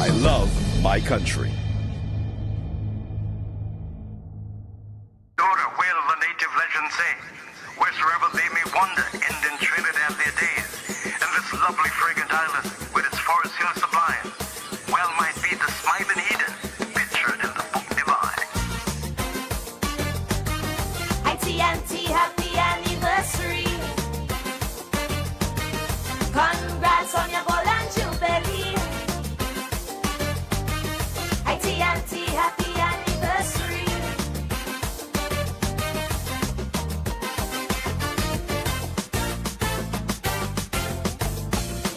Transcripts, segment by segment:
I love my country. Daughter, where the native legends say, wheresoever they may wander, end in Trinidad their days, and this lovely fragrant island, with its forest hills sublime, well might be the smiling Eden, pictured in the book divine. ITNT, happy anniversary. Congrats on your golden jubilee. ITNT, happy anniversary.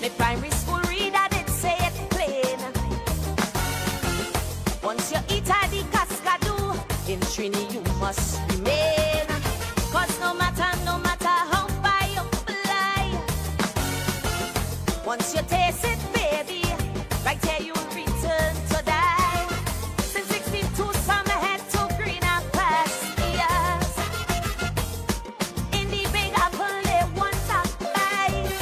My primary school reader did say it plain. Once you eat a the cascadoo, in Trini you must remain. Cause no matter how far you fly, once you taste it, baby, right here you'll return to die. Since 62, summer head to greener pastures. In the Big Apple, they want a bite.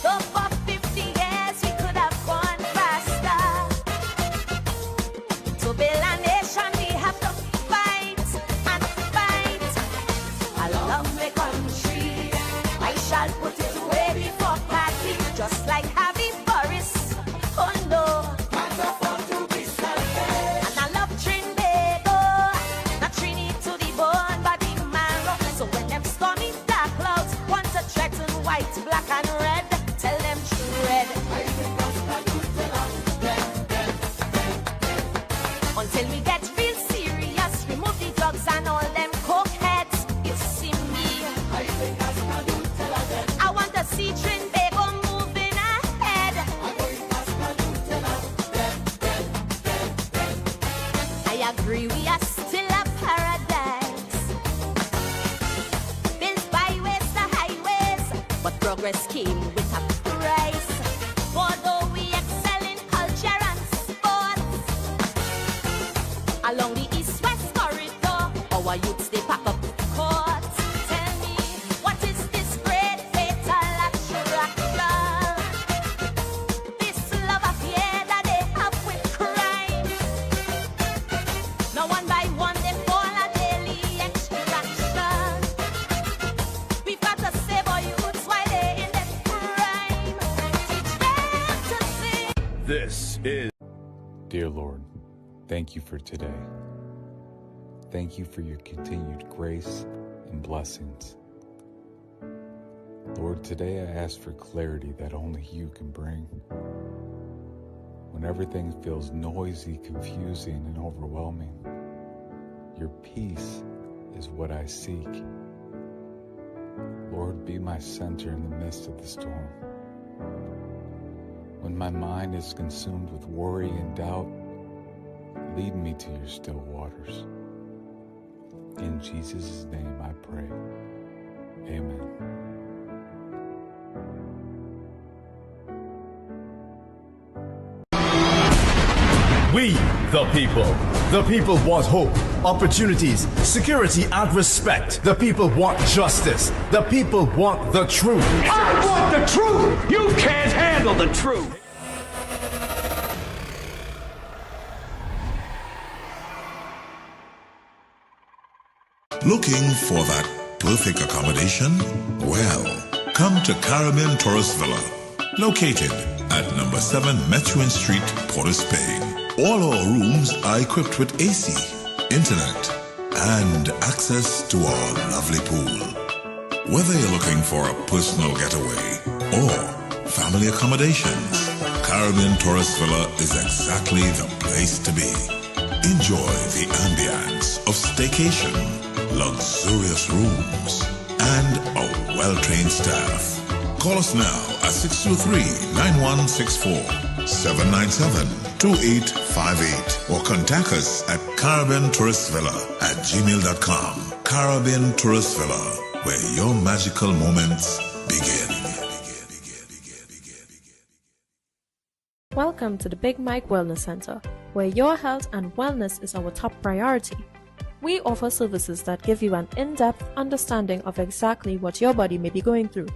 Though for 50 years, we could have gone faster. To build a nation, we have to fight and fight. I love my country. I shall put it away before party, just like Harvey Forrest. Oh no. And I love Trinbago, not Trini to the bone, but the marrow. So when them stormy dark clouds want to threaten white, black and red, tell them tread. Until we get real serious, remove the drugs and all them coke heads. You see me, I want to see Trinbago moving ahead. I agree, we are still a paradise, built byways to highways, but progress came with a price. Although we excel in culture and sports, along the east-west corridor, our youths they pack up courts. Tell me, what is this great fatal attraction? This love affair that they have with crime. Now one by one they fall a daily extraction. We've got to save our youths while they're in their prime. Teach them to sing. This is Dear Lord, thank you for today. Thank you for your continued grace and blessings. Lord, today I ask for clarity that only you can bring. When everything feels noisy, confusing, and overwhelming, your peace is what I seek. Lord, be my center in the midst of the storm. When my mind is consumed with worry and doubt, lead me to your still waters. In Jesus' name I pray. Amen. We, the people want hope, opportunities, security, and respect. The people want justice. The people want the truth. I want the truth! You can't handle the truth! Looking for that perfect accommodation? Well, come to Caribbean Tourist Villa, located at number 7 Methuen Street, Port of Spain. All our rooms are equipped with AC, internet, and access to our lovely pool. Whether you're looking for a personal getaway or family accommodations, Caribbean Tourist Villa is exactly the place to be. Enjoy the ambience of staycation, luxurious rooms, and a well-trained staff. Call us now at 623-9164, 797-2858, or contact us at caribbeantourist.villa@gmail.com. Caribbean Tourist Villa, where your magical moments begin. Welcome to the Big Mike Wellness Center, where your health and wellness is our top priority. We offer services that give you an in-depth understanding of exactly what your body may be going through.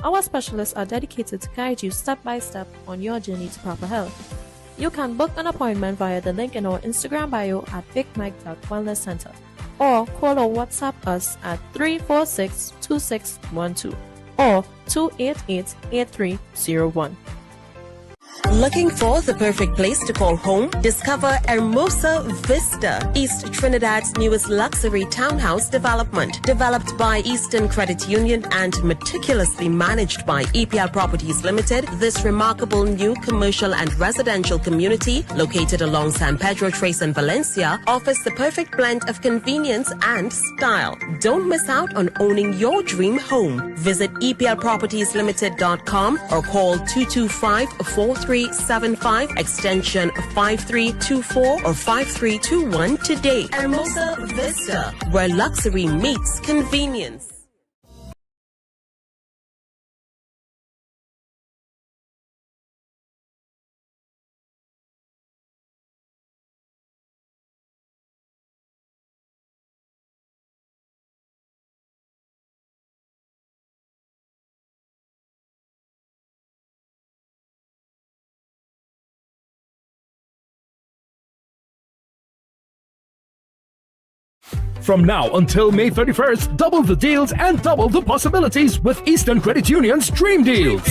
Our specialists are dedicated to guide you step by step on your journey to proper health. You can book an appointment via the link in our Instagram bio at BigMike.Wellness Center or call or WhatsApp us at 346-2612 or 288-8301. Looking for the perfect place to call home? Discover Hermosa Vista, East Trinidad's newest luxury townhouse development. Developed by Eastern Credit Union and meticulously managed by EPL Properties Limited, this remarkable new commercial and residential community, located along San Pedro Trace and Valencia, offers the perfect blend of convenience and style. Don't miss out on owning your dream home. Visit EPLPropertiesLimited.com or call 225-4375 extension 5324 or 5321 today. Hermosa Vista, where luxury meets convenience. From now until May 31st, double the deals and double the possibilities with Eastern Credit Union's Dream Deals.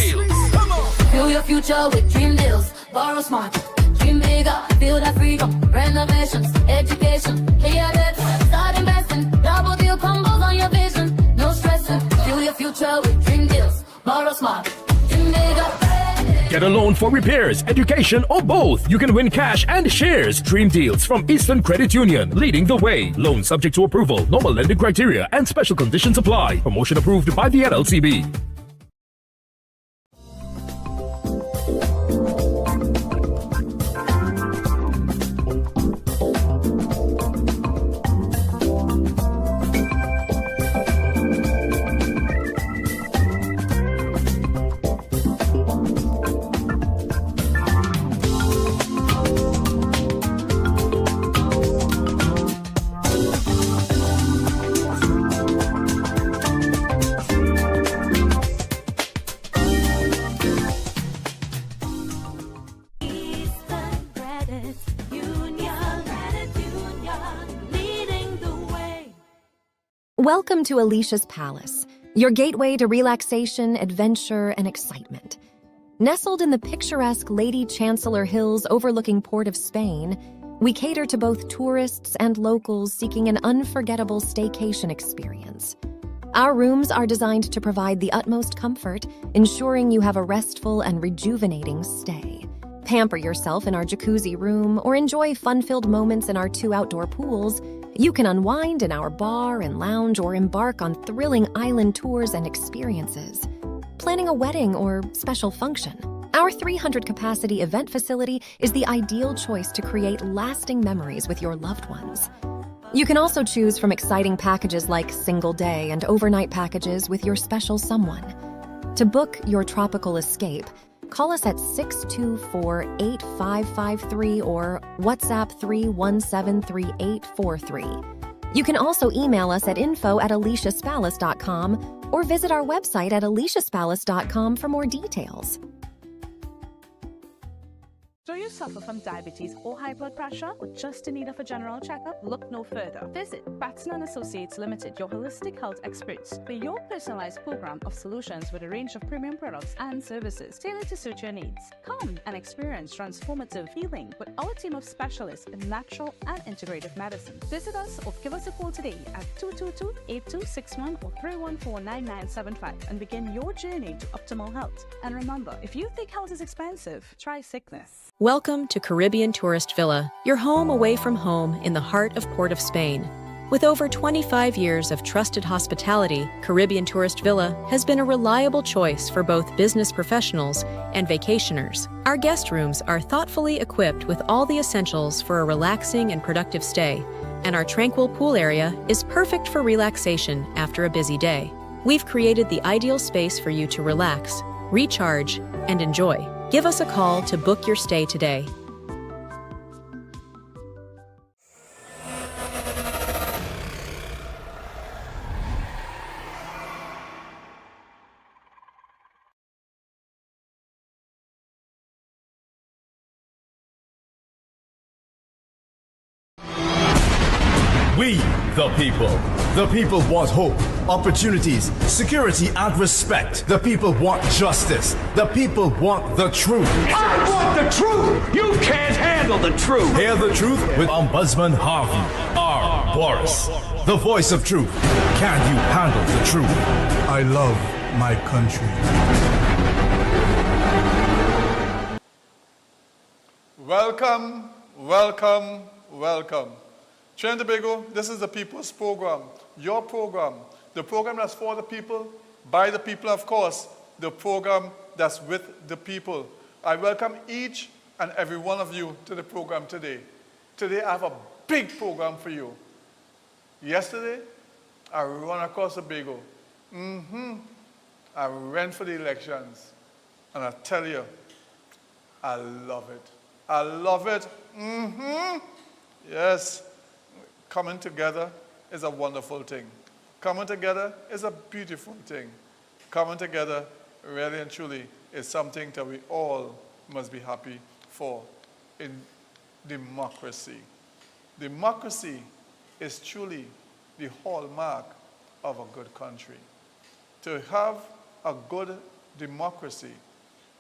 Fuel your future with Dream Deals. Borrow smart. Dream bigger. Feel that freedom. Renovations. Education. Clear debt. Start investing. Double deal combos on your vision. No stressing. Fuel your future with Dream Deals. Borrow smart. Dream bigger. Get a loan for repairs, education, or both. You can win cash and shares. Dream Deals from Eastern Credit Union, leading the way. Loan subject to approval. Normal lending criteria and special conditions apply. Promotion approved by the NLCB. Welcome to Alicia's Palace, your gateway to relaxation, adventure, and excitement. Nestled in the picturesque Lady Chancellor Hills overlooking Port of Spain, we cater to both tourists and locals seeking an unforgettable staycation experience. Our rooms are designed to provide the utmost comfort, ensuring you have a restful and rejuvenating stay. Pamper yourself in our jacuzzi room or enjoy fun-filled moments in our 2 outdoor pools. You can unwind in our bar and lounge or embark on thrilling island tours and experiences. Planning a wedding or special function, our 300-capacity event facility is the ideal choice to create lasting memories with your loved ones. You can also choose from exciting packages like single-day and overnight packages with your special someone. To book your tropical escape, call us at 624-8553 or WhatsApp 3173843. You can also email us at info@aliciaspalace.com or visit our website at aliciaspalace.com for more details. Do you suffer from diabetes or high blood pressure or just in need of a general checkup? Look no further. Visit Batson & Associates Limited, your holistic health experts, for your personalized program of solutions with a range of premium products and services tailored to suit your needs. Come and experience transformative healing with our team of specialists in natural and integrative medicine. Visit us or give us a call today at 222-8261 or 314-9975 and begin your journey to optimal health. And remember, if you think health is expensive, try sickness. Welcome to Caribbean Tourist Villa, your home away from home in the heart of Port of Spain. With over 25 years of trusted hospitality, Caribbean Tourist Villa has been a reliable choice for both business professionals and vacationers. Our guest rooms are thoughtfully equipped with all the essentials for a relaxing and productive stay, and our tranquil pool area is perfect for relaxation after a busy day. We've created the ideal space for you to relax, recharge, and enjoy. Give us a call to book your stay today. We, the people. The people want hope, opportunities, security, and respect. The people want justice. The people want the truth. I want the truth! You can't handle the truth! Hear the truth with Ombudsman Harvey R. Boris. The voice of truth. Can you handle the truth? I love my country. Welcome, welcome, welcome. Trinidad and Tobago, this is the People's Program, your program, the program that's for the people, by the people, of course, the program that's with the people. I welcome each and every one of you to the program today. Today I have a big program for you. Yesterday, I ran across Tobago. I ran for the elections, and I tell you, I love it. I love it. Yes. Coming together is a wonderful thing. Coming together is a beautiful thing. Coming together, really and truly, is something that we all must be happy for in democracy. Democracy is truly the hallmark of a good country. To have a good democracy,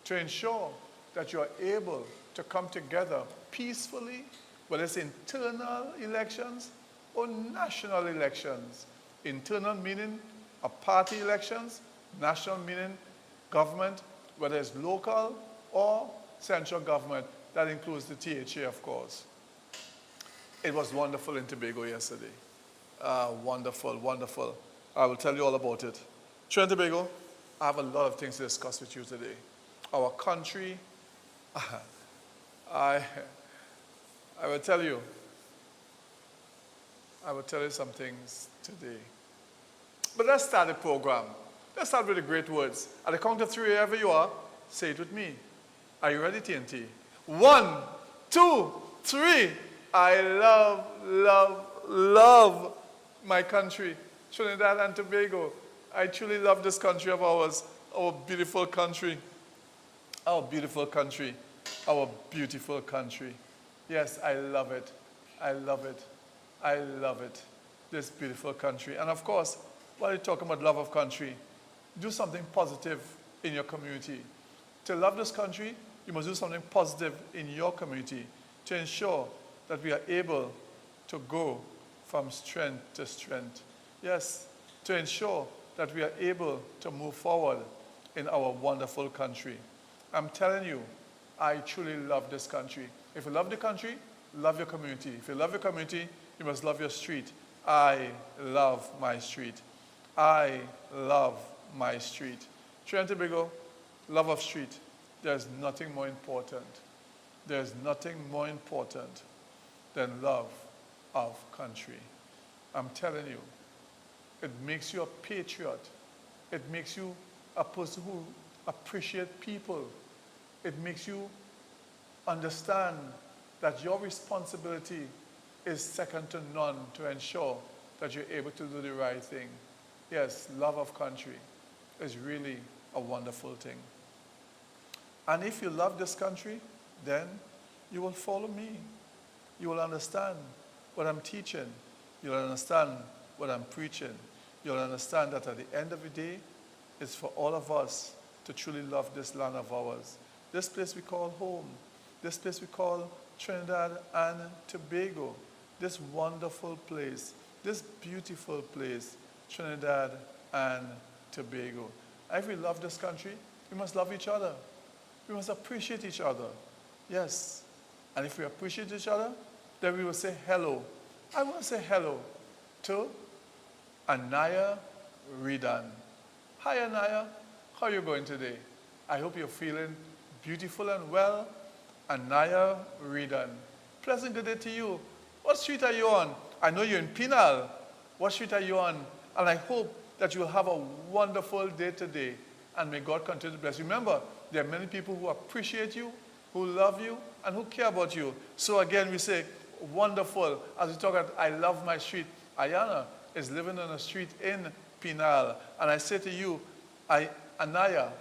to ensure that you are able to come together peacefully, whether it's internal elections or national elections. Internal meaning a party elections, national meaning government, whether it's local or central government. That includes the THA, of course. It was wonderful in Tobago yesterday. Wonderful, wonderful. I will tell you all about it. Trinidad and Tobago, I have a lot of things to discuss with you today. Our country, I will tell you some things today. But let's start the program. Let's start with the great words. At the count of three, wherever you are, say it with me. Are you ready, TNT? 1, 2, 3. I love, love, love my country, Trinidad and Tobago. I truly love this country of ours, our beautiful country. Our beautiful country. Our beautiful country. Yes, I love it. I love it. I love it. This beautiful country. And of course, while you're talking about love of country, do something positive in your community. To love this country, you must do something positive in your community to ensure that we are able to go from strength to strength. Yes, to ensure that we are able to move forward in our wonderful country. I'm telling you, I truly love this country. If you love the country, love your community. If you love your community, you must love your street. I love my street. I love my street. Trinidad and Tobago, love of street. There's nothing more important. There's nothing more important than love of country. I'm telling you, it makes you a patriot. It makes you a person who appreciates people. It makes you understand that your responsibility is second to none to ensure that you're able to do the right thing. Yes, love of country is really a wonderful thing. And if you love this country, then you will follow me. You will understand what I'm teaching. You'll understand what I'm preaching. You'll understand that at the end of the day, it's for all of us to truly love this land of ours. This place we call home. This place we call Trinidad and Tobago. This wonderful place. This beautiful place, Trinidad and Tobago. And if we love this country, we must love each other. We must appreciate each other. Yes. And if we appreciate each other, then we will say hello. I want to say hello to Anaya Ridan. Hi, Anaya. How are you going today? I hope you're feeling beautiful and well. Anaya Ridan. Pleasant good day to you. What street are you on? I know you're in Penal. What street are you on? And I hope that you will have a wonderful day today. And may God continue to bless you. Remember, there are many people who appreciate you, who love you, and who care about you. So again, we say, wonderful. As we talk about, I love my street. Ayana is living on a street in Penal. And I say to you, Anaya,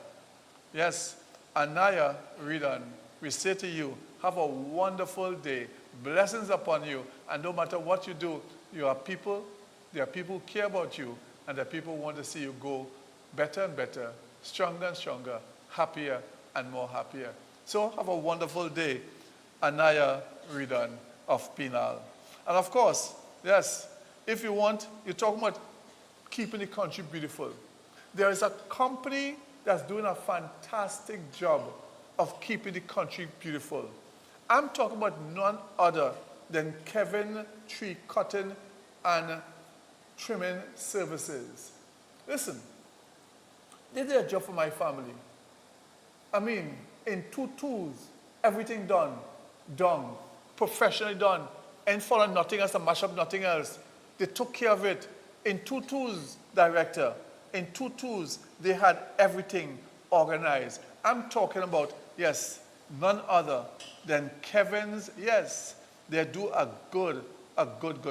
yes, Anaya Ridan, we say to you, have a wonderful day. Blessings upon you. And no matter what you do, You are people, there are people who care about you, and there are people who want to see you go better and better, stronger and stronger, happier and more happier. So have a wonderful day. Anaya Ridan of Penal. And of course, yes, if you want, you're talking about keeping the country beautiful. There is a company that's doing a fantastic job of keeping the country beautiful. I'm talking about none other than Kevin Tree Cutting and Trimming Services. Listen, they did a job for my family. I mean, in 2 tools, everything done, professionally done, and for nothing else to mash up nothing else. They took care of it. In 2 tools, director, in 2 tools, they had everything organized. I'm talking about, yes, none other than Kevin's, yes, they do a good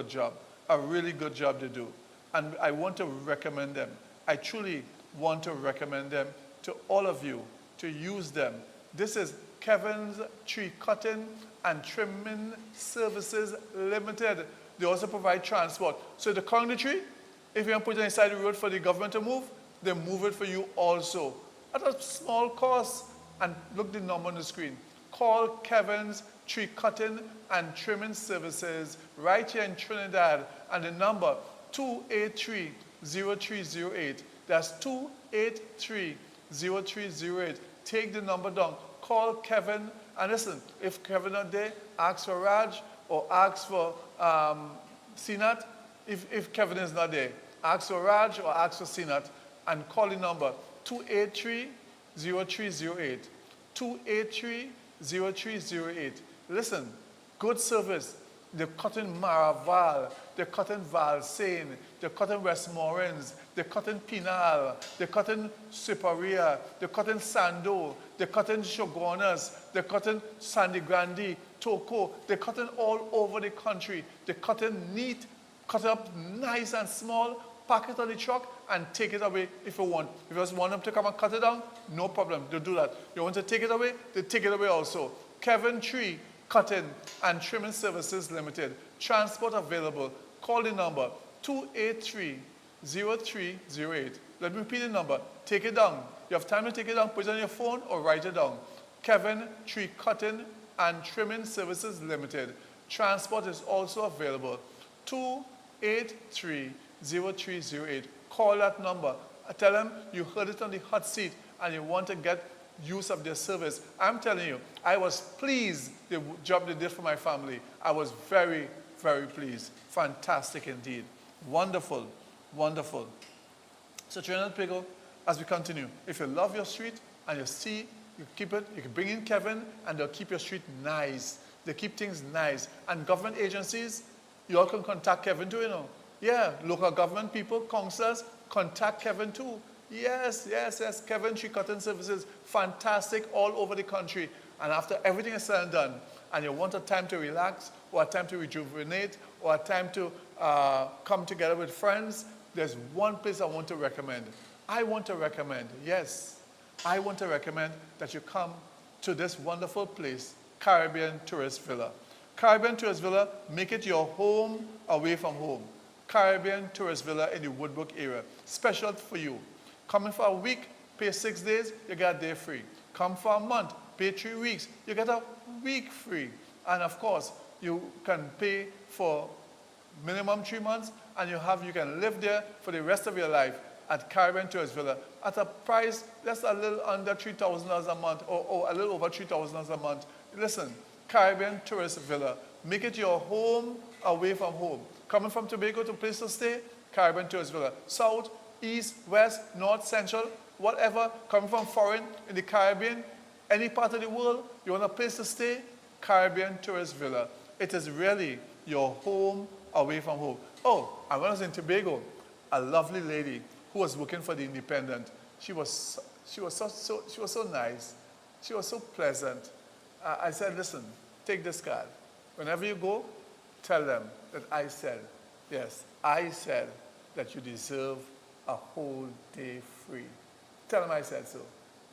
job, a really good job they do. And I want to recommend them. I truly want to recommend them to all of you to use them. This is Kevin's Tree Cutting and Trimming Services Limited. They also provide transport. So the cutting the tree, if you want to put it inside the road for the government to move, they move it for you also. At a small cost, and look the number on the screen. Call Kevin's Tree Cutting and Trimming Services right here in Trinidad, and the number 283-0308. That's 283-0308. Take the number down. Call Kevin, and listen, if Kevin not there, ask for Raj or ask for Sinat. If Kevin is not there, ask for Raj or ask for Sinat, and call the number 283-0308. 283-0308. Listen, good service. They're cutting Maraval, they're cutting Valsane, they're cutting Westmoreland, they're cutting Penal, they're cutting Superia, they're cutting Sando, they're cutting Shogunas, they're cutting Sandy Grande, Toko, they're cutting all over the country. They're cutting neat, cut it up nice and small, pack it on the truck and take it away if you want. If you just want them to come and cut it down, no problem, they'll do that. You want to take it away, they take it away also. Kevin Tree Cutting and Trimming Services Limited. Transport available. Call the number 283-0308. Let me repeat the number. Take it down. You have time to take it down, put it on your phone or write it down. Kevin Tree Cutting and Trimming Services Limited. Transport is also available. 283-0308. Call that number. Tell them you heard it on the hot seat and you want to get use of their service. I'm telling you, I was pleased the job they did for my family. I was very, very pleased. Fantastic indeed. Wonderful, wonderful. So Trinidad Pickle, as we continue, if you love your street and you see, you keep it, you can bring in Kevin and they'll keep your street nice. They keep things nice. And government agencies, you all can contact Kevin too, you know. Yeah, local government people, councillors, contact Kevin too. Yes, Kevin Tree Cutting Services, fantastic all over the country. And after everything is said and done, and you want a time to relax, or a time to rejuvenate, or a time to come together with friends, there's one place I want to recommend. I want to recommend that you come to this wonderful place, Caribbean Tourist Villa. Caribbean Tourist Villa, make it your home away from home. Caribbean Tourist Villa in the Woodbrook area, special for you. Coming for a week, pay 6 days, you get a day free. Come for a month, pay 3 weeks, you get a week free. And of course, you can pay for minimum 3 months, and you can live there for the rest of your life at Caribbean Tourist Villa at a price that's a little under $3,000 a month, or a little over $3,000 a month. Listen, Caribbean Tourist Villa, make it your home away from home. Coming from Tobago to a place to stay, Caribbean Tourist Villa. South, East, West, North, Central, whatever, coming from foreign, in the Caribbean, any part of the world, you want a place to stay, Caribbean Tourist Villa. It is really your home away from home. Oh, and when I was in Tobago, a lovely lady who was working for the Independent, she was so nice. She was so pleasant. I said, listen, take this card. Whenever you go, tell them that I said, yes, I said that you deserve a whole day free. Tell them I said so.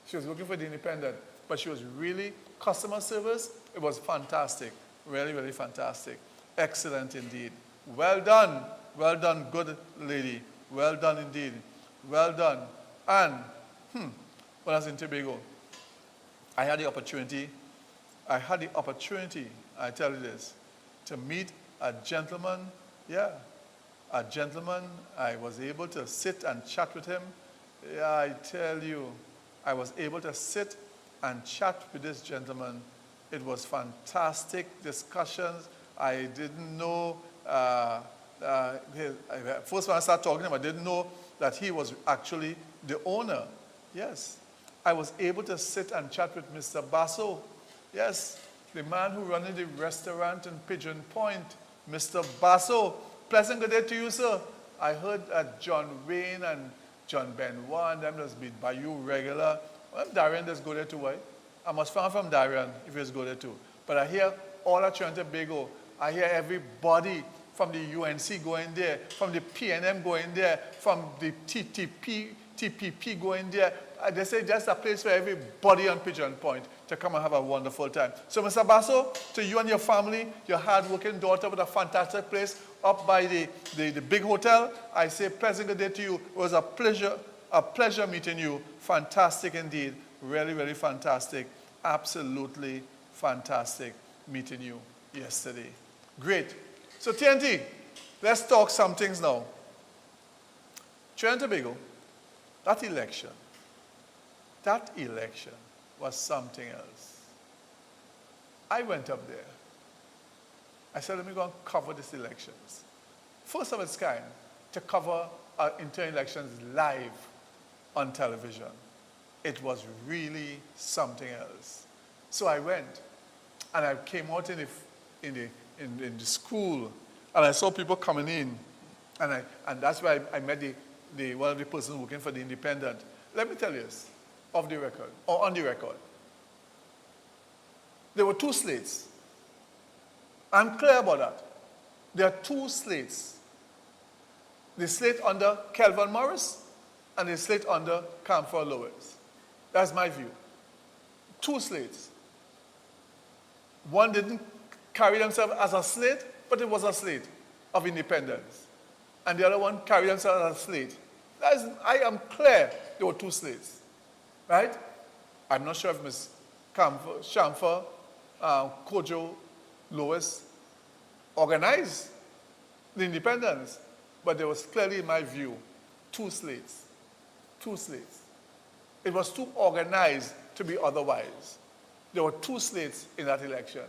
She was working for the Independent, but she was really, customer service, it was fantastic. Really, really fantastic. Excellent indeed. Well done. Well done, good lady. Well done indeed. Well done. And, when I was in Tobago, I had the opportunity, I tell you this, to meet a gentleman, a gentleman. I was able to sit and chat with him. Yeah, I tell you, I was able to sit and chat with this gentleman. It was fantastic discussions. I didn't know, first when I started talking to him, I didn't know that he was actually the owner. Yes. I was able to sit and chat with Mr. Basso. Yes, the man who runs the restaurant in Pigeon Point. Mr. Basso, pleasant good day to you, sir. I heard that John Wayne and John Benoit and them just be by you regular. Well, Darien just go there too, right? I must find from Darien if you just go there too. But I hear all at Trinidad and Tobago. I hear everybody from the UNC going there, from the PNM going there, from the TPP going there. They say just a place for everybody on Pigeon Point to come and have a wonderful time. So, Mr. Basso, to you and your family, your hard-working daughter with a fantastic place up by the big hotel, I say pleasant good day to you. It was a pleasure meeting you. Fantastic indeed. Really, really fantastic. Absolutely fantastic meeting you yesterday. Great. So, TNT, let's talk some things now. Trinidad and Tobago, that election was something else. I went up there. I said, let me go and cover these elections. First of its kind, to cover internal elections live on television. It was really something else. So I went, and I came out in the school, and I saw people coming in, and that's why I met one of the persons working for the Independent. Let me tell you this, on the record. There were two slates. I'm clear about that. There are two slates. The slate under Kelvin Morris and the slate under Camphor Lewis. That's my view. Two slates. One didn't carry themselves as a slate, but it was a slate of independence. And the other one carried themselves as a slate. I am clear there were two slates. Right? I'm not sure if Ms. Shamfa, Kojo, Lewis organized the independence, but there was clearly, in my view, two slates. Two slates. It was too organized to be otherwise. There were two slates in that election.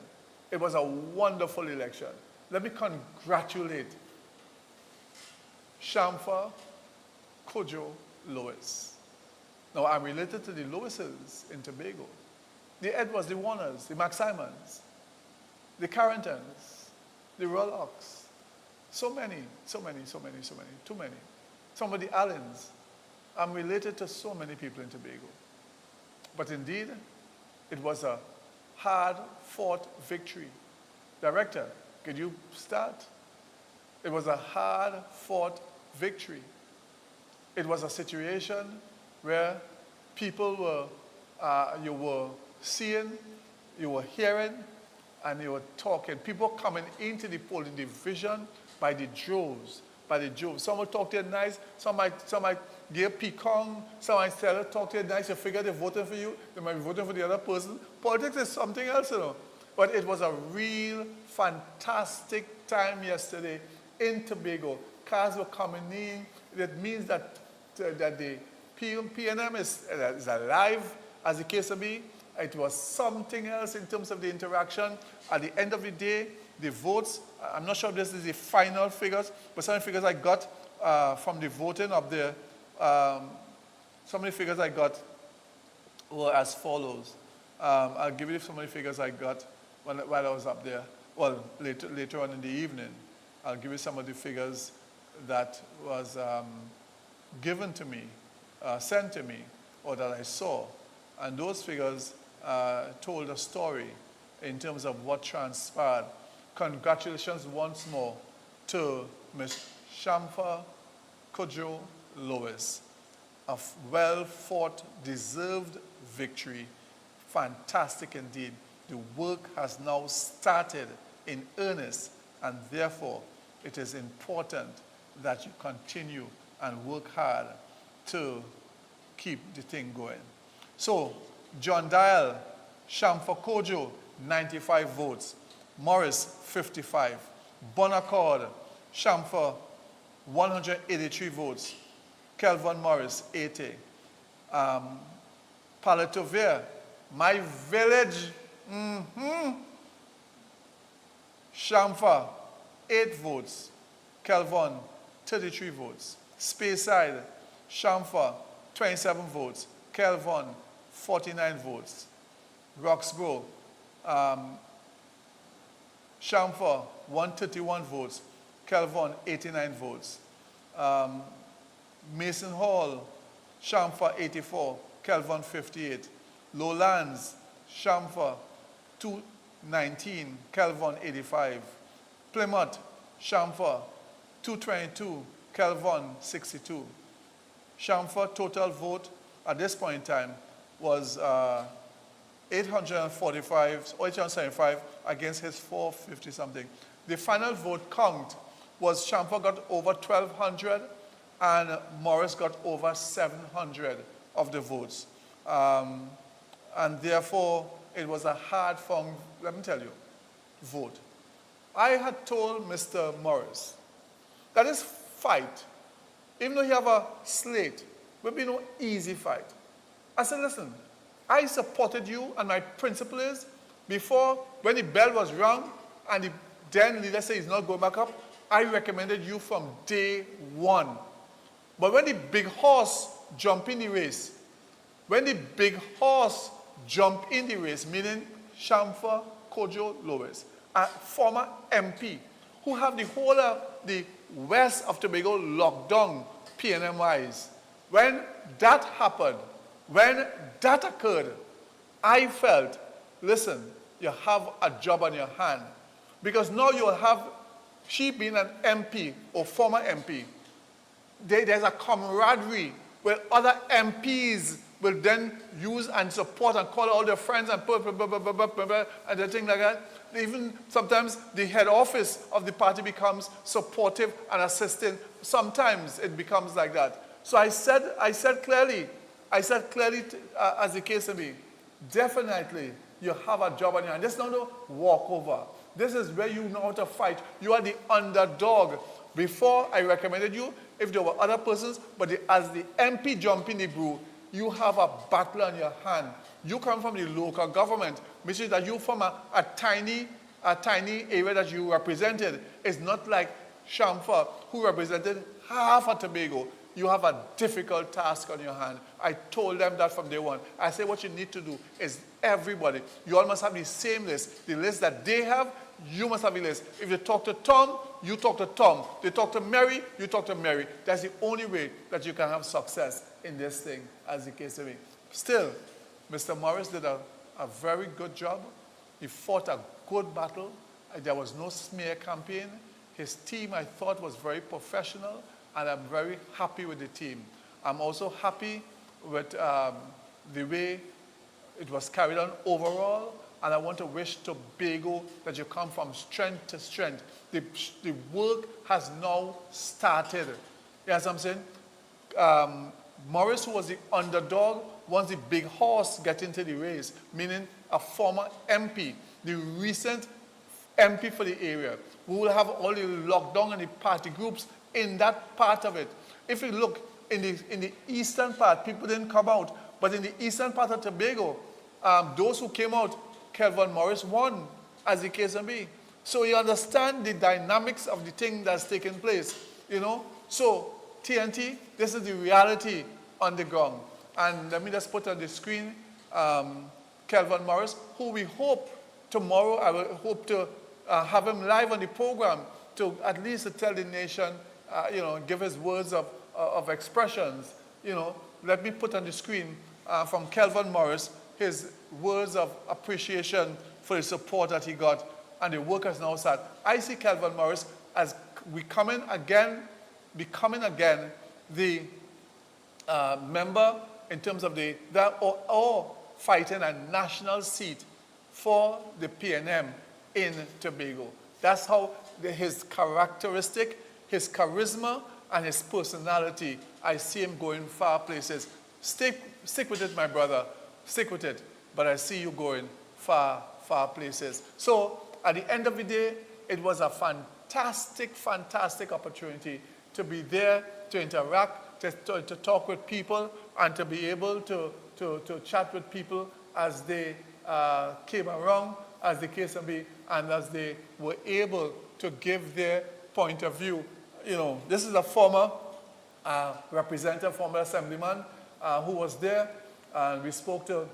It was a wonderful election. Let me congratulate Shamfa, Kojo, Lewis. Now, I'm related to the Lewises in Tobago, the Edwards, the Warners, the McSimons, the Carringtons, the Rolocks, so many, too many. Some of the Allens. I'm related to so many people in Tobago. But indeed, it was a hard-fought victory. Director, could you start? It was a hard-fought victory. It was a situation where people were, you were seeing, you were hearing, and you were talking. People coming into the polling division by the droves. Some will talk to you nice, some might give pecan, some might talk to you nice, you figure they're voting for you, they might be voting for the other person. Politics is something else, you know. But it was a real fantastic time yesterday in Tobago. Cars were coming in. It means that the PNM is alive, as the case may be. It was something else in terms of the interaction. At the end of the day, the votes, I'm not sure if this is the final figures, but some of the figures I got from the voting of some of the figures I got were as follows. I'll give you some of the figures I got while I was up there. Well, later on in the evening, I'll give you some of the figures that was given to me, sent to me, or that I saw. And those figures told a story in terms of what transpired. Congratulations once more to Ms. Shamfa Kojo Lewis. A well-fought, deserved victory. Fantastic indeed. The work has now started in earnest, and therefore it is important that you continue and work hard to keep the thing going. So, John Dial, Shamfa Kojo, 95 votes. Morris, 55. Bonaccord, Shamfa, 183 votes. Kelvin Morris, 80. Palatovia, my village, Shamfa, 8 votes. Kelvin, 33 votes. Speyside, Shamfa, 27 votes. Kelvin, 49 votes. Roxborough, Shamfa, 131 votes. Kelvin, 89 votes. Mason Hall, Shamfa, 84. Kelvin, 58. Lowlands, Shamfa, 219. Kelvin, 85. Plymouth, Shamfa, 222. Kelvin, 62. Shamfa total vote at this point in time was 845 or 875 against his 450 something. The final vote count was Shamfa got over 1,200 and Morris got over 700 of the votes. And therefore, it was a hard-fought, let me tell you, vote. I had told Mr. Morris that this fight, even though he have a slate, will be no easy fight. I said, listen, I supported you, and my principle is, before, when the bell was rung, and the then leader said he's not going back up, I recommended you from day one. But when the big horse jumped in the race, meaning Shamfa Kojo Lois, a former MP, who have the whole of the west of Tobago locked down, PNM-wise, when that happened, when that occurred, I felt, listen, you have a job on your hand. Because now you'll have, she being an MP or former MP, there's a camaraderie where other MPs will then use and support and call all their friends and and things like that. Even sometimes the head office of the party becomes supportive and assisting. Sometimes it becomes like that. So I said clearly, as the case may be, definitely you have a job on your hand. This is not a walkover. This is where you know how to fight. You are the underdog. Before I recommended you, if there were other persons, but as the MP jump in the brew, you have a battle on your hand. You come from the local government, which is that you from a tiny area that you represented. It's not like Shamfa, who represented half of Tobago. You have a difficult task on your hand. I told them that from day one. I said what you need to do is everybody, you all must have the same list. The list that they have, you must have a list. If you talk to Tom, you talk to Tom. They talk to Mary, you talk to Mary. That's the only way that you can have success in this thing, as the case may be. Still, Mr. Morris did a very good job. He fought a good battle. There was no smear campaign. His team, I thought, was very professional, and I'm very happy with the team. I'm also happy with the way it was carried on overall, and I want to wish Tobago that you come from strength to strength. The work has now started. You know what I'm saying? Morris, who was the underdog, once the big horse get into the race, meaning a former MP, the recent MP for the area. We will have all the lockdown and the party groups in that part of it. If you look in the eastern part, people didn't come out, but in the eastern part of Tobago, those who came out, Kelvin Morris won, as the case may be. So you understand the dynamics of the thing that's taking place, you know. So TNT, this is the reality on the ground. And let me just put on the screen Kelvin Morris, who we hope tomorrow, I will hope to have him live on the program to at least to tell the nation, you know, give his words of expressions. You know, let me put on the screen from Kelvin Morris his words of appreciation for the support that he got, and the work has now started. I see Kelvin Morris as becoming again the member in terms of or fighting a national seat for the PNM in Tobago. That's how his characteristic, his charisma, and his personality, I see him going far places. Stick with it, my brother. Stick with it. But I see you going far, far places. So at the end of the day, it was a fantastic, fantastic opportunity to be there, to interact, to talk with people, and to be able to chat with people as they came around, as the case may be, and as they were able to give their point of view. You know, this is a former representative, former assemblyman who was there, and we spoke to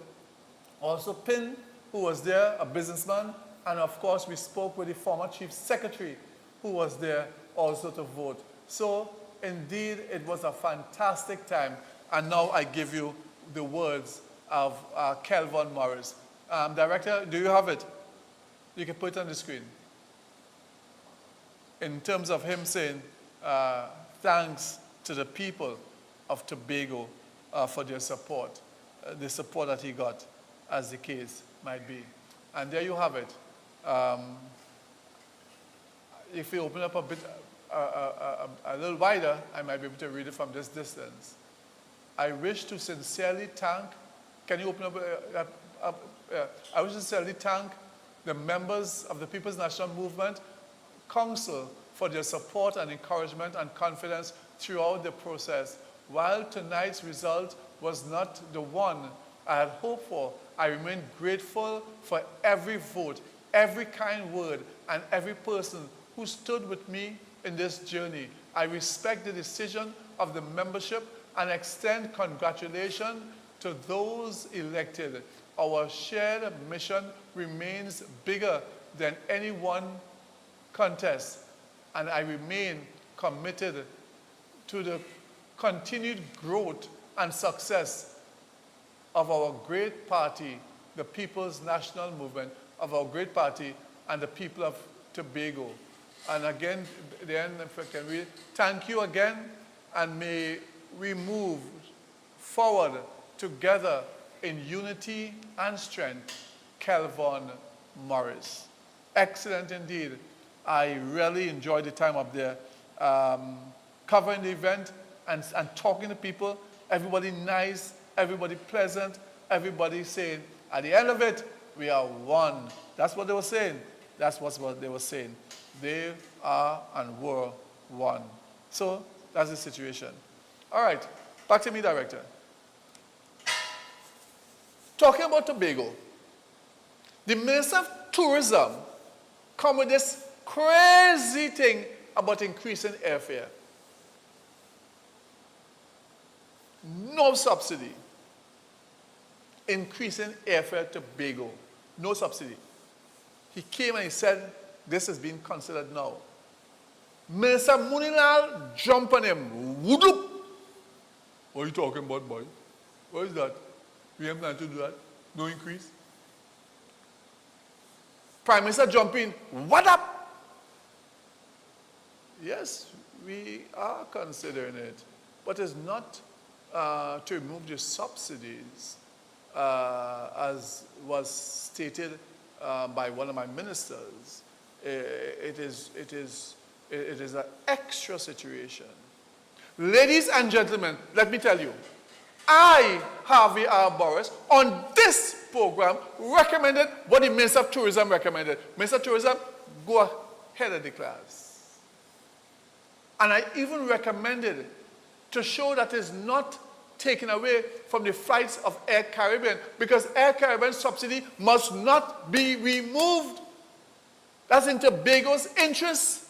also Pin, who was there, a businessman, and of course we spoke with the former chief secretary who was there also to vote. So indeed it was a fantastic time, and now I give you the words of Kelvon Morris. Director, do you have it? You can put it on the screen. In terms of him saying, thanks to the people of Tobago for their support, the support that he got, as the case might be. And there you have it. If you open up a bit, a little wider, I might be able to read it from this distance. I wish to sincerely thank, can you open up, I wish to sincerely thank the members of the People's National Movement Council for their support and encouragement and confidence throughout the process. While tonight's result was not the one I had hoped for, I remain grateful for every vote, every kind word, and every person who stood with me in this journey. I respect the decision of the membership and extend congratulations to those elected. Our shared mission remains bigger than any one contest, and I remain committed to the continued growth and success of our great party, the People's National Movement, of our great party and the people of Tobago. And again, then if I can read, thank you again, and may we move forward together in unity and strength. Kelvon Morris. Excellent indeed. I really enjoyed the time up there, covering the event and talking to people. Everybody nice, everybody pleasant, everybody saying, at the end of it, we are one. That's what they were saying. That's what they were saying. They are and were one. So that's the situation. All right, back to me, Director. Talking about Tobago, the Minister of Tourism come with this crazy thing about increasing airfare. No subsidy. Increasing airfare to Tobago. No subsidy. He came and he said, this is being considered now. Minister Munilal jumped on him. Whoop! What are you talking about, boy? What is that? We have nothing to do that. No increase. Prime Minister jumping. What up? Yes, we are considering it. But it's not to remove the subsidies, as was stated by one of my ministers. It is an extra situation. Ladies and gentlemen, let me tell you, I, Harvey R. Boris, on this program, recommended what the Minister of Tourism recommended. Minister of Tourism, go ahead of the class. And I even recommended to show that it's not taken away from the flights of Air Caribbean, because Air Caribbean subsidy must not be removed. That's in Tobago's interest.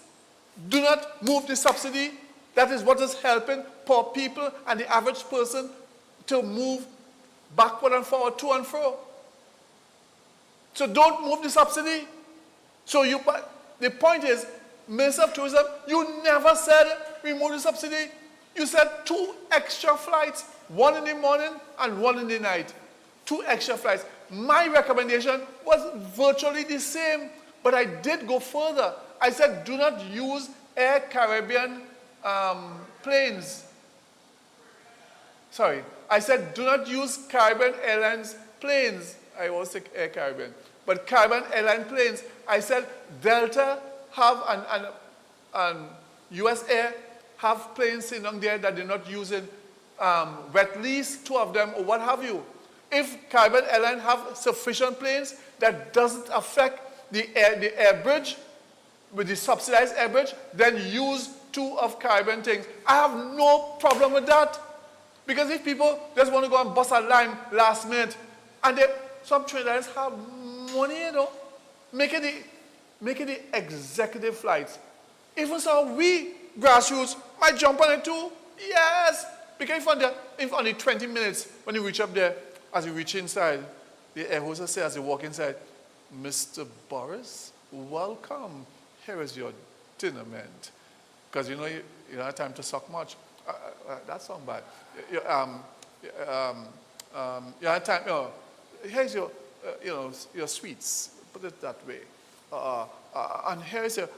Do not move the subsidy. That is what is helping poor people and the average person to move backward and forward, to and fro. So don't move the subsidy. So the point is, Minister of Tourism, you never said remove the subsidy. You said 2 extra flights, 1 in the morning and 1 in the night. 2 extra flights. My recommendation was virtually the same, but I did go further. I said do not use Air Caribbean planes. Sorry, I said do not use Caribbean Airlines planes. I always say Air Caribbean. But Caribbean Airline planes, I said Delta have, and US Air have planes sitting on there that they're not using, wet lease, 2 of them, or what have you. If Caribbean Airlines have sufficient planes that doesn't affect the air bridge, with the subsidized air bridge, then use 2 of Caribbean things. I have no problem with that. Because if people just want to go and bust a line last minute, and some Trinidadians have money, you know, making the executive flights. Even so, we grassroots might jump on it too. Yes. Because if only 20 minutes when you reach up there, as you reach inside, the air hostess says as you walk inside, Mr. Boris, welcome. Here is your dinner mint. Because you know you don't have time to suck much. That sounds bad. You have time, you know, here's your, your sweets. Put it that way. And here's a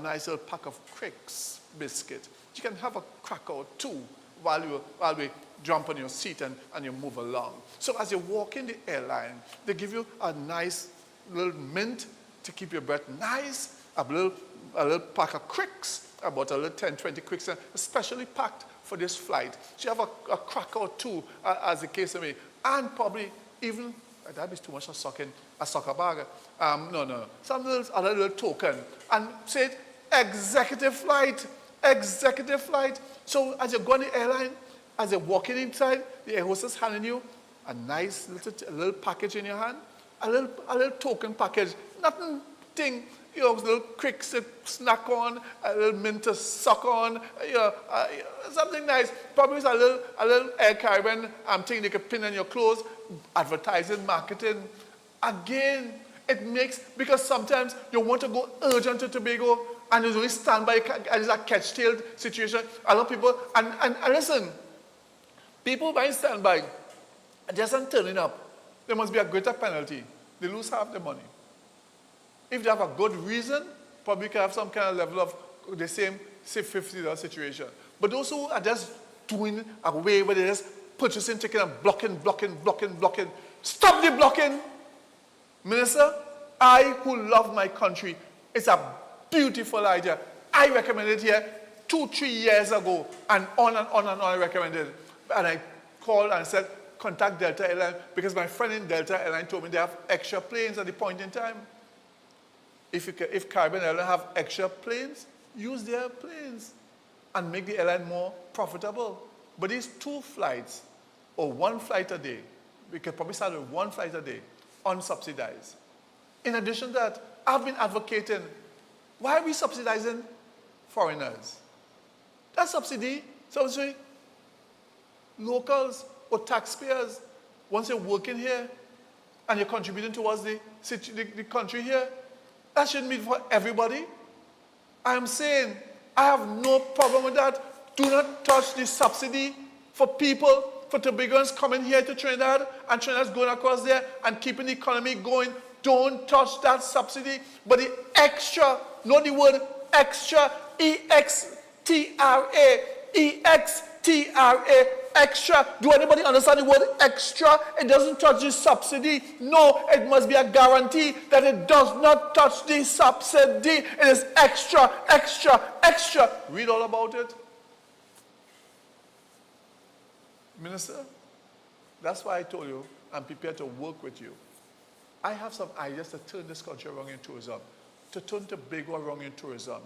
nice little pack of Cricks biscuit. You can have a cracker or 2 while we jump on your seat and you move along. So as you walk in the airline, they give you a nice little mint to keep your breath nice, a little pack of Cricks, about a little 10, 20 Cricks, especially packed for this flight. So you have a cracker or 2, as the case may be, and probably even, that'd be too much of a soccer bag. No. Some other little token. And say it, executive flight. So as you go on the airline, as you're walking inside, the air hostess handing you a nice little package in your hand, a little token package, nothing thing, you know, little Cricks to snack on, a little mint to suck on, something nice. Probably it's a little Air Caribbean thing they could pin on your clothes, advertising, marketing. Again, it makes, because sometimes you want to go urgent to Tobago and you only stand by, and it's a catch-tailed situation. A lot of people, and listen, people by standby, just on turning up, there must be a greater penalty. They lose half the money. If they have a good reason, probably can have some kind of level of the same, say, $50 situation. But those who are just doing a way where they're just purchasing ticket and blocking, stop the blocking. Minister, I who love my country, it's a beautiful idea. I recommended it here 2-3 years ago, and on I recommended it. And I called and said, contact Delta Airlines, because my friend in Delta Airlines told me they have extra planes at the point in time. If Caribbean Airlines have extra planes, use their planes and make the airline more profitable. But these 2 flights, or 1 flight a day, we could probably start with 1 flight a day, unsubsidized. In addition to that, I've been advocating, why are we subsidizing foreigners? That subsidy, locals or taxpayers, once you're working here and you're contributing towards the country here, that shouldn't be for everybody. I am saying I have no problem with that. Do not touch the subsidy for people, for Tobagonians coming here to Trinidad and Trinidad's going across there and keeping the economy going. Don't touch that subsidy. But the extra, know the word extra, E-X-T-R-A, E-X-T-R-A, extra. Do anybody understand the word extra? It doesn't touch the subsidy. No, it must be a guarantee that it does not touch the subsidy. It is extra. Read all about it. Minister, that's why I told you I'm prepared to work with you. I have some ideas to turn this country around in tourism, to turn Tobago around in tourism.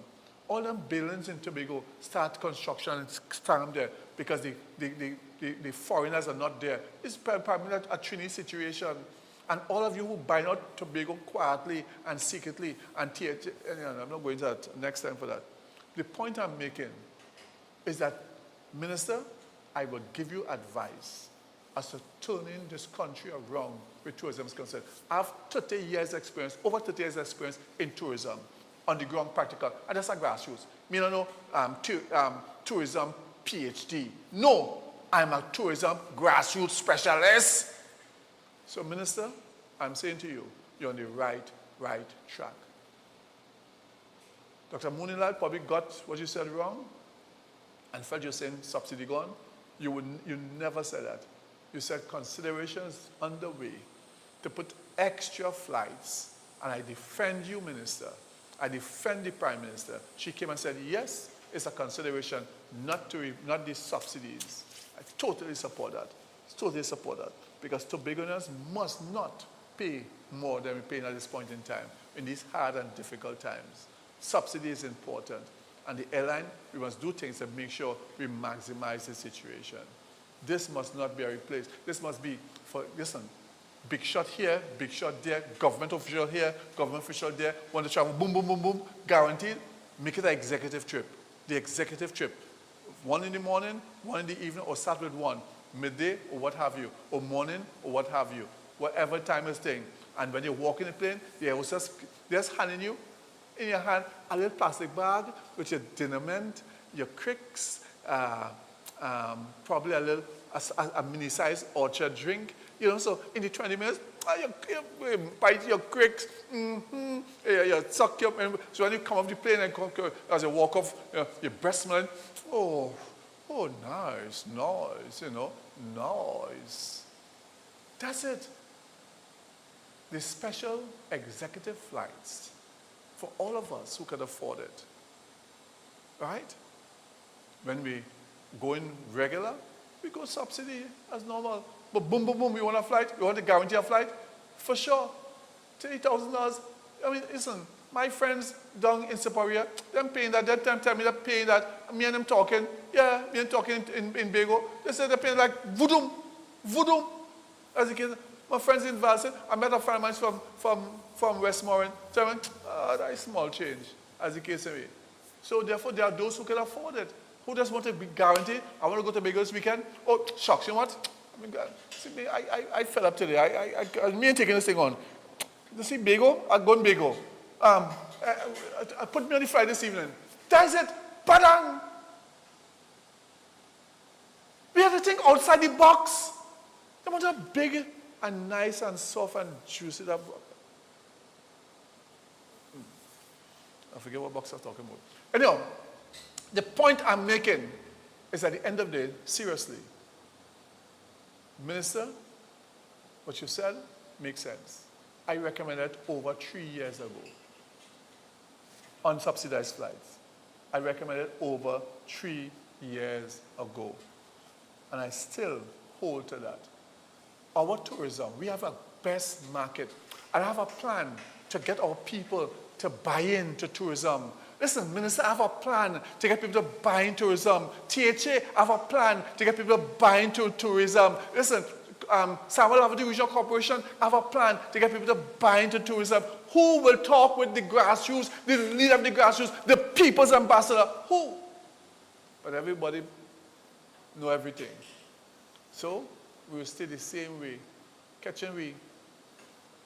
All them buildings in Tobago start construction and stand there because the foreigners are not there. It's primarily a Trini situation. And all of you who buy out Tobago quietly and secretly, and I'm not going to that next time for that. The point I'm making is that, Minister, I would give you advice as to turning this country around with tourism is concerned. I have 30 years experience, over 30 years experience in tourism, on the ground practical, and that's a grassroots. Me don't know tourism PhD. No, I'm a tourism grassroots specialist. So, Minister, I'm saying to you, you're on the right track. Dr. Moonilal probably got what you said wrong and felt you're saying subsidy gone. You never said that. You said considerations underway to put extra flights, and I defend you, Minister. I defend the Prime Minister. She came and said, yes, it's a consideration not the subsidies. I totally support that. Totally support that. Because Tobagoans must not pay more than we're paying at this point in time, in these hard and difficult times. Subsidy is important. And the airline, we must do things to make sure we maximize the situation. This must not be a replace. This must be for, listen, big shot here, big shot there, government official here, government official there, want to travel, boom, boom, boom, boom, guaranteed. Make it an executive trip. The executive trip. 1 in the morning, 1 in the evening, or start with 1. Midday, or what have you, or morning, or what have you. Whatever time is thing. And when you walk in the plane, the hostess just handing you, in your hand, a little plastic bag with your dinnerment, your cricks, probably a mini-sized orchard drink. You know, so in the 20 minutes, you bite your cricks, you suck your, so when you come off the plane and as you walk off, your breast smelling, oh, nice, you know, nice. That's it. The special executive flights for all of us who can afford it, right? When we go in regular, we go subsidy as normal. But boom, boom, boom, you want a flight? You want to guarantee a flight? For sure. $30,000. I mean, listen, my friends down in Siparia, they're paying that. That time tell me they're paying that. Me and them talking. Yeah, me and talking in Bago. They said they're paying like voodoo. As you can, my friends in Valsin, I met a friend of mine from Westmoreland. Tell me, that is small change, as the case may be. So therefore, there are those who can afford it. Who just want to be guaranteed, I want to go to Bago this weekend. Oh, shucks, you know what? I mean, see me, I fell up today. Me ain't taking this thing on. You see Bago? I go in Bago. I put me on the flight this evening. That's it. Padang! We have to think outside the box. They want a big and nice and soft and juicy. I forget what box I was talking about. Anyhow, the point I'm making is at the end of the day, seriously, Minister, what you said makes sense. I recommended over 3 years ago on subsidized flights. I recommended over 3 years ago. And I still hold to that. Our tourism, we have a best market. I have a plan to get our people to buy into tourism. Listen, Minister, I have a plan to get people to buy into tourism. THA, I have a plan to get people to buy into tourism. Listen, Samuel Avenue Regional Corporation, I have a plan to get people to buy into tourism. Who will talk with the grassroots, the leader of the grassroots, the people's ambassador? Who? But everybody know everything. So, we will stay the same way. Catching we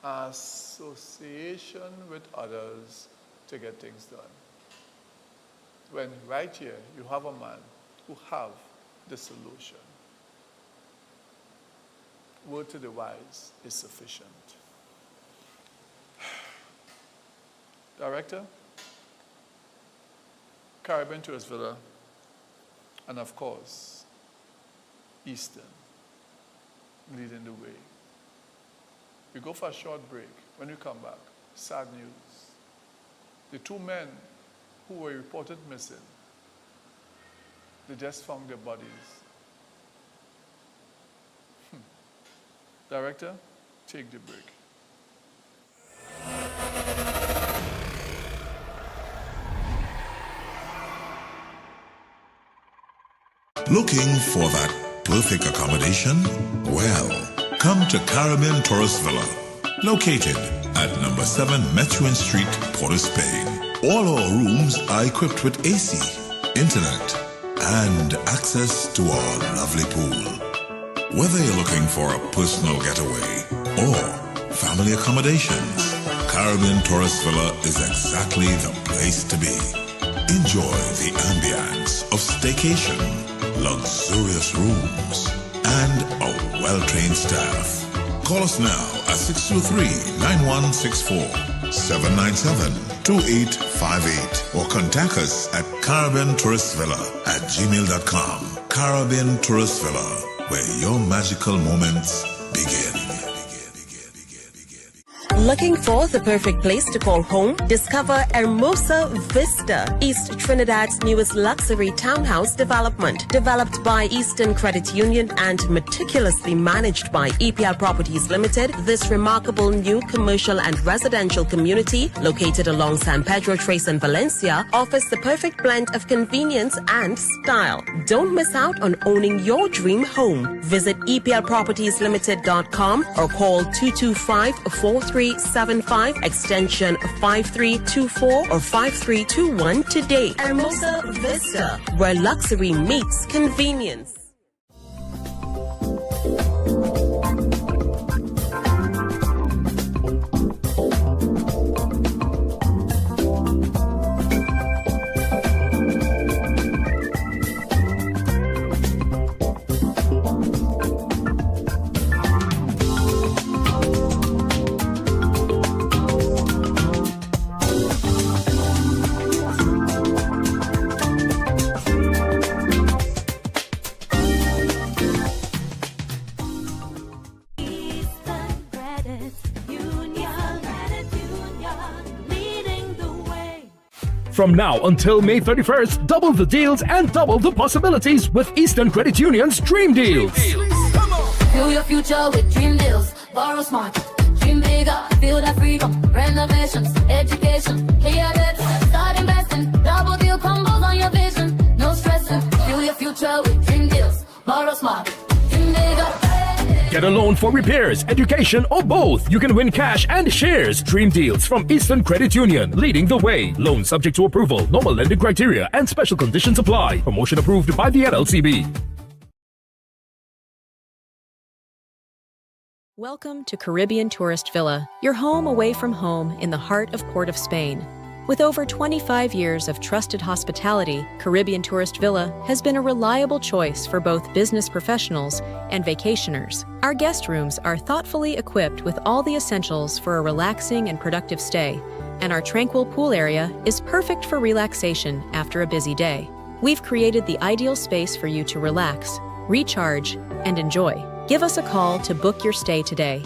association with others to get things done. When right here you have a man who have the solution. Word to the wise is sufficient. Director, Caribbean Tourist Villa, and of course, Eastern, leading the way. We go for a short break. When we come back, sad news. The 2 men who were reported missing, they just found their bodies. Director, take the break. Looking for that perfect accommodation? Well, come to Caribbean Tourist Villa, located at number 7 Methuen Street, Port of Spain. All our rooms are equipped with AC, internet, and access to our lovely pool. Whether you're looking for a personal getaway or family accommodations, Caribbean Tourist Villa is exactly the place to be. Enjoy the ambience of staycation, luxurious rooms, and a well-trained staff. Call us now at 623-9164, 797-2858, or contact us at caribbeantourist.villa@gmail.com. Caribbean Tourist Villa, where your magical moments begin. Looking for the perfect place to call home? Discover Hermosa Vista, East Trinidad's newest luxury townhouse development. Developed by Eastern Credit Union and meticulously managed by EPL Properties Limited, this remarkable new commercial and residential community, located along San Pedro Trace in Valencia, offers the perfect blend of convenience and style. Don't miss out on owning your dream home. Visit EPLPropertiesLimited.com or call 225-4375 extension 5324 or 5321 today. Hermosa Vista, where luxury meets convenience. From now until May 31st, double the deals and double the possibilities with Eastern Credit Union's Dream Deals. Fuel your future with Dream Deals. Borrow smart. Dream bigger. Feel that freedom. Renovations. Education. Clear debts. Start investing. Double deal combos on your vision. No stressing. Fuel your future with Dream Deals. Borrow smart. Dream bigger. Get a loan for repairs, education, or both. You can win cash and shares. Dream Deals from Eastern Credit Union, leading the way. Loan subject to approval. Normal lending criteria and special conditions apply. Promotion approved by the NLCB. Welcome to Caribbean Tourist Villa, your home away from home in the heart of Port of Spain. With over 25 years of trusted hospitality, Caribbean Tourist Villa has been a reliable choice for both business professionals and vacationers. Our guest rooms are thoughtfully equipped with all the essentials for a relaxing and productive stay, and our tranquil pool area is perfect for relaxation after a busy day. We've created the ideal space for you to relax, recharge, and enjoy. Give us a call to book your stay today.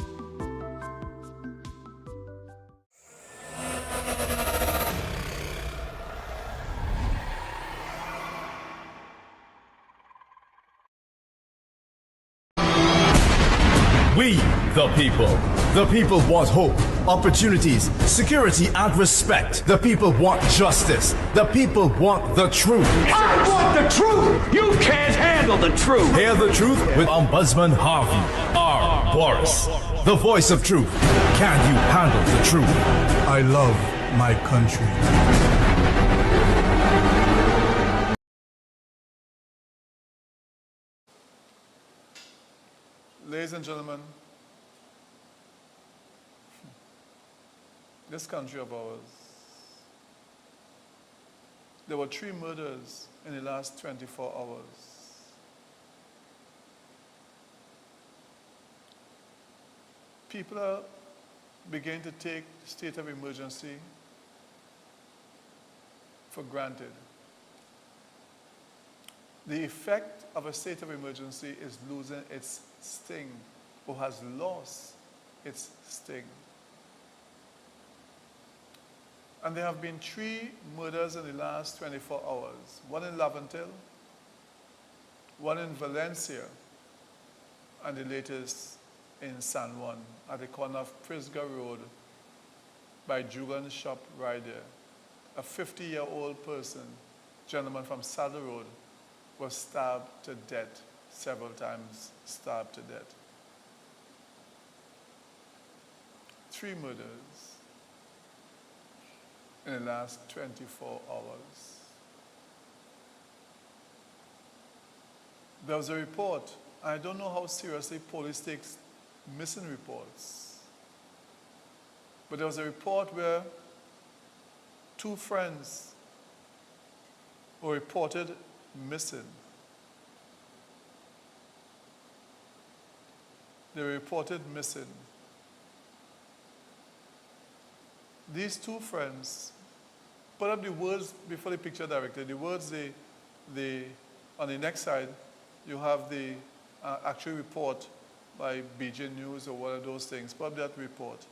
We, the people want hope, opportunities, security, and respect. The people want justice. The people want the truth. I want the truth! You can't handle the truth! Hear the truth with Ombudsman Harvey R. Boris, the voice of truth. Can you handle the truth? I love my country. Ladies and gentlemen, this country of ours, there were 3 murders in the last 24 hours. People are beginning to take the state of emergency for granted. The effect of a state of emergency is losing its sting, or has lost its sting. And there have been 3 murders in the last 24 hours. One in Laventille, one in Valencia, and the latest in San Juan, at the corner of Prisga Road by Jugan Shop Rider. A 50-year-old person, gentleman from Saddle Road, was stabbed to death, several times stabbed to death. 3 murders in the last 24 hours. There was a report, I don't know how seriously police takes missing reports, but there was a report where 2 friends were reported missing. They were reported missing. These 2 friends, put up the words before the picture directly. The words, on the next side, you have the actual report by BJ News or one of those things. Put up that report.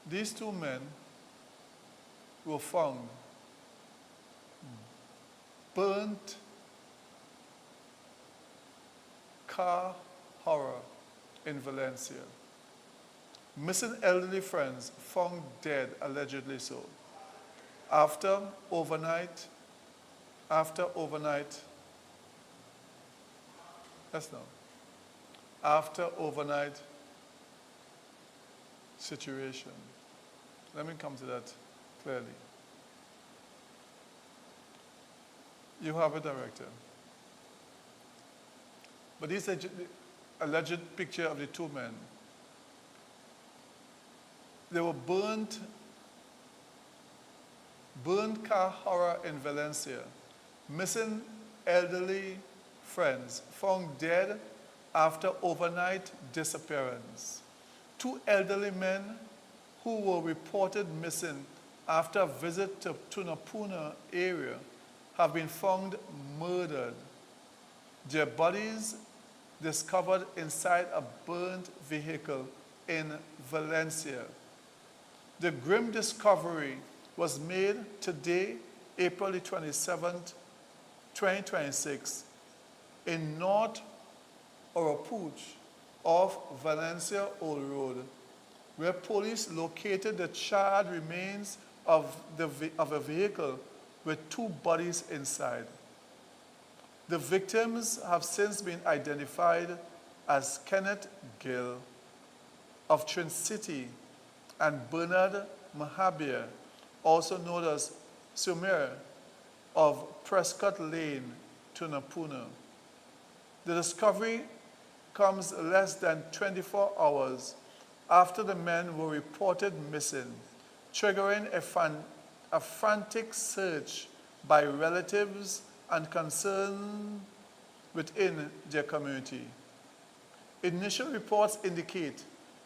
These two men were found burnt car horror in Valencia. Missing elderly friends found dead, allegedly so. After overnight, after overnight situation. Let me come to that clearly. You have a director. But this is a alleged picture of the two men. They were burnt car horror in Valencia. Missing elderly friends found dead after overnight disappearance. Two elderly men who were reported missing after a visit to Tunapuna area have been found murdered. Their bodies discovered inside a burnt vehicle in Valencia. The grim discovery was made today, April 27th, 2026, in North Orapuch off Valencia Old Road, where police located the charred remains of a vehicle with two bodies inside. The victims have since been identified as Kenneth Gill of Trin City and Bernard Mahabir, also known as Sumer of Prescott Lane, Tunapuna. The discovery comes less than 24 hours after the men were reported missing, triggering a frantic search by relatives and concern within their community. Initial reports indicate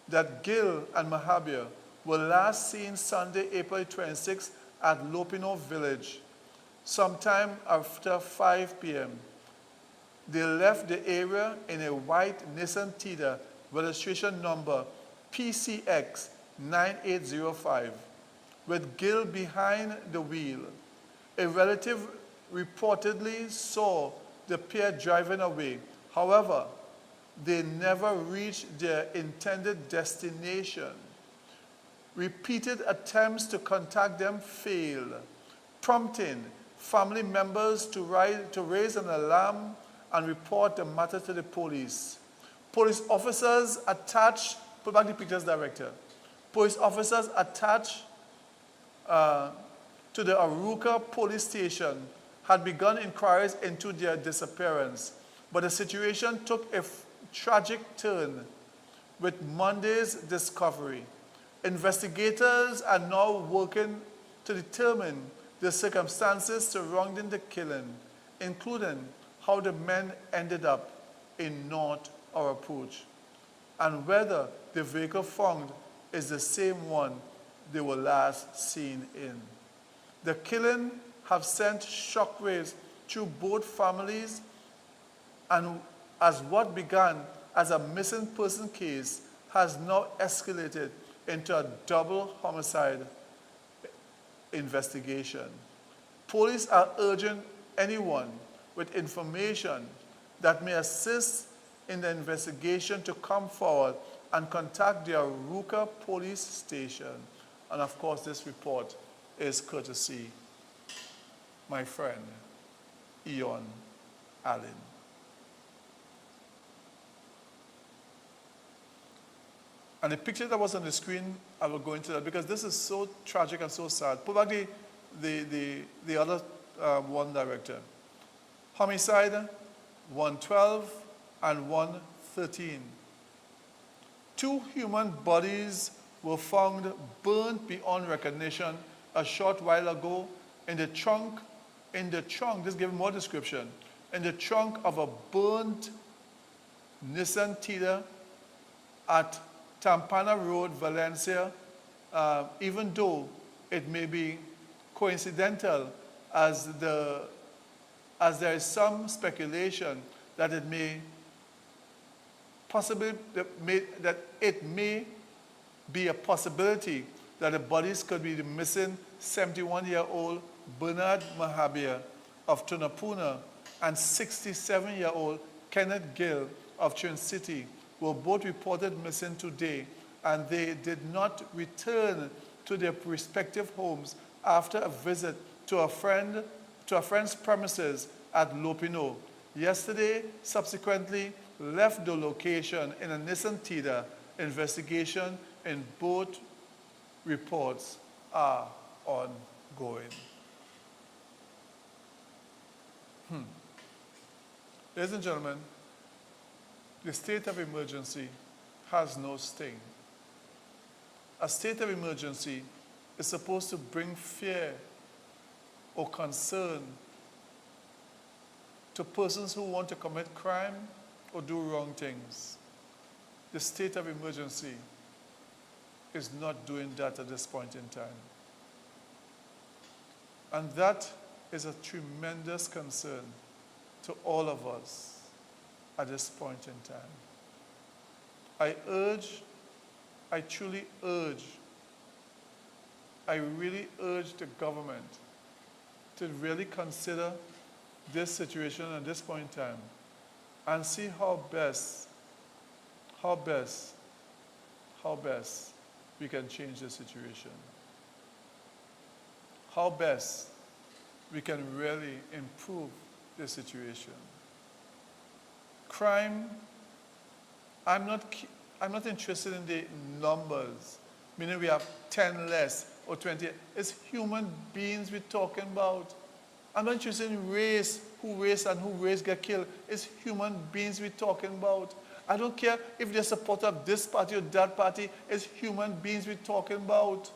that Gill and Mahabir were last seen Sunday, April 26 at Lopino Village, sometime after 5 p.m. They left the area in a white Nissan Tiida registration number PCX 9805 with Gill behind the wheel. A relative reportedly saw the pair driving away. However, they never reached their intended destination. Repeated attempts to contact them failed, prompting family members to raise an alarm and report the matter to the police. Police officers attached, put back the pictures, director. Police officers attached to the Arouca police station had begun inquiries into their disappearance, but the situation took a tragic turn with Monday's discovery. Investigators are now working to determine the circumstances surrounding the killing, including how the men ended up in North Orapuch, and whether the vehicle found is the same one they were last seen in. The killing have sent shockwaves through both families, and as what began as a missing person case has now escalated into a double homicide investigation. Police are urging anyone with information that may assist in the investigation to come forward and contact the Arouca police station. And of course, this report is courtesy my friend, Eon Allen. And the picture that was on the screen, I will go into that because this is so tragic and so sad. Put back the other one, director. Homicide 112 and 113. Two human bodies were found burnt beyond recognition a short while ago in the trunk, just give more description, in the trunk of a burnt Nissan Tiida at Tampana Road, Valencia, even though it may be coincidental as there is some speculation that it may possibly, that it may be a possibility that the bodies could be the missing 71-year-old Bernard Mahabir of Tunapuna and 67-year-old Kenneth Gill of Trin City were both reported missing today, and they did not return to their respective homes after a visit to a friend's premises at Lopino. Yesterday, subsequently left the location in a Nissan Tida. Investigation in both reports are ongoing. Ladies and gentlemen, the state of emergency has no sting. A state of emergency is supposed to bring fear or concern to persons who want to commit crime or do wrong things. The state of emergency is not doing that at this point in time. And that is a tremendous concern to all of us at this point in time. I truly urge, I really urge the government to really consider this situation at this point in time and see how best we can change the situation. How best we can really improve the situation. Crime, I'm not interested in the numbers, meaning we have 10 less or 20. It's human beings we're talking about. I'm not interested in race, who race and who race get killed. It's human beings we're talking about. I don't care if they're supporter of this party or that party. It's human beings we're talking about.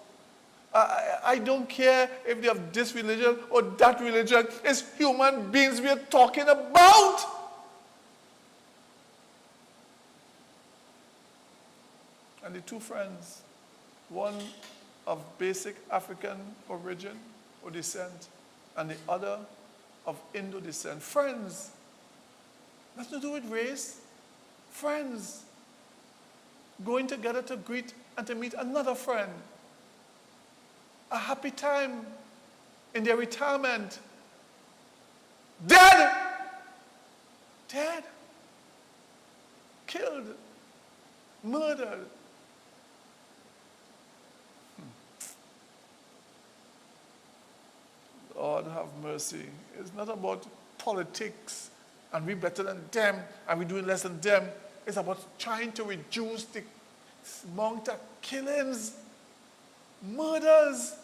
I don't care if they have this religion or that religion. It's human beings we're talking about. And the two friends, one of basic African origin or descent, and the other of Indo descent. Friends. Nothing to do with race. Friends. Going together to greet and to meet another friend. A happy time in their retirement. Dead! Dead. Killed. Murdered. Lord have mercy. It's not about politics and we better than them and we doing less than them. It's about trying to reduce the amount of killings, murders.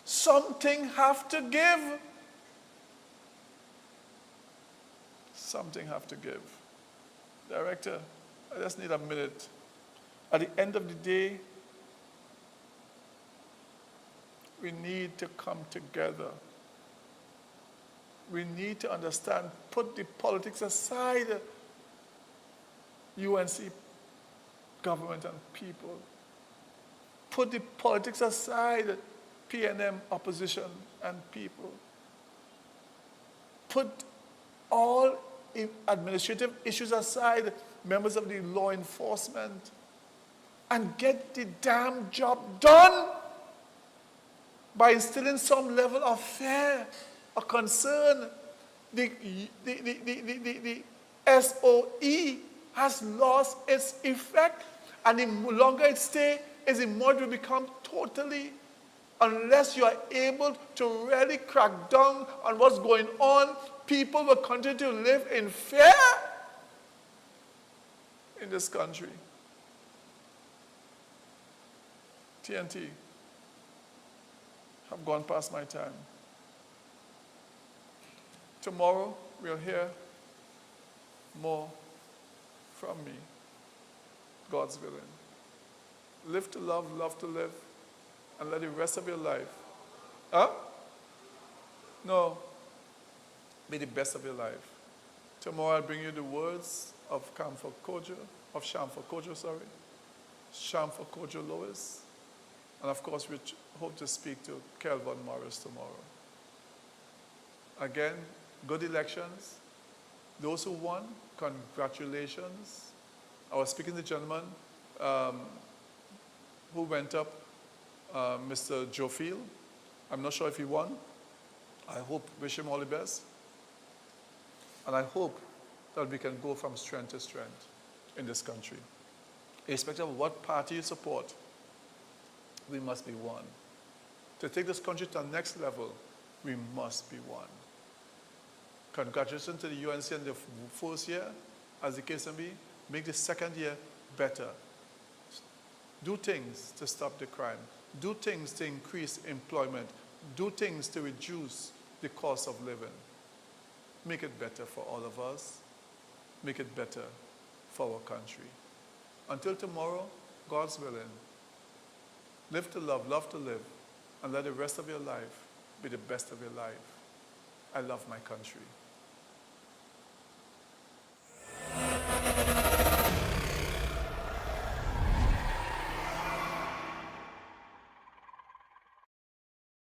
Something have to give. Something have to give. Director, I just need a minute. At the end of the day, we need to come together. We need to understand, put the politics aside, UNC government and people. Put the politics aside, PNM opposition and people. Put all administrative issues aside, members of the law enforcement, and get the damn job done by instilling some level of fear or concern. The SOE has lost its effect, and the longer it stays, the more it will become totally, unless you are able to really crack down on what's going on, people will continue to live in fear in this country. TNT, I've gone past my time. Tomorrow, we'll hear more from me. God's willing. Live to love, love to live, and let the rest of your life, No. Be the best of your life. Tomorrow I'll bring you the words of Shamfor Kojo, Shamfor Kojo Lois. And of course, we hope to speak to Kelvin Morris tomorrow. Again, good elections. Those who won, congratulations. I was speaking to the gentleman who went up Mr. Joe Field. I'm not sure if he won. I hope, wish him all the best. And I hope that we can go from strength to strength in this country. Irrespective of what party you support, we must be one. To take this country to the next level, we must be one. Congratulations to the UNC in the first year, as the case may be. Make the second year better. Do things to stop the crime. Do things to increase employment. Do things to reduce the cost of living. Make it better for all of us. Make it better for our country. Until tomorrow, God's willing, live to love to live, and let the rest of your life be the best of your life. I love my country.